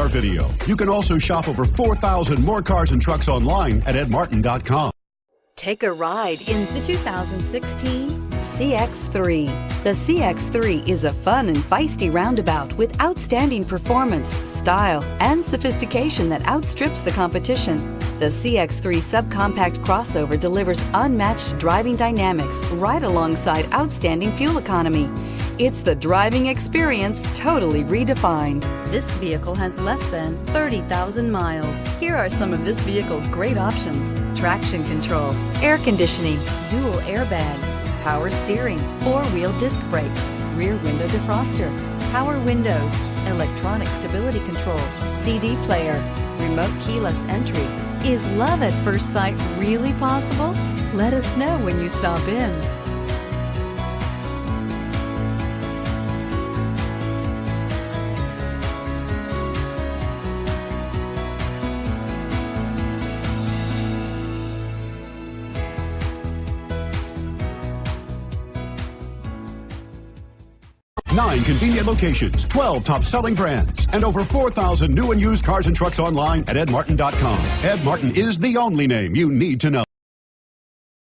our video. You can also shop over 4,000 more cars and trucks online at edmartin.com. Take a ride in the 2016 CX-3. The CX-3 is a fun and feisty roundabout with outstanding performance, style, and sophistication that outstrips the competition. The CX-3 subcompact crossover delivers unmatched driving dynamics right alongside outstanding fuel economy. It's the driving experience totally redefined. This vehicle has less than 30,000 miles. Here are some of this vehicle's great options: traction control, air conditioning, dual airbags, power steering, four-wheel disc brakes, rear window defroster, power windows, electronic stability control, CD player, remote keyless entry. Is love at first sight really possible? Let us know when you stop in. Nine convenient locations, 12 top-selling brands, and over 4,000 new and used cars and trucks online at edmartin.com. Ed Martin is the only name you need to know.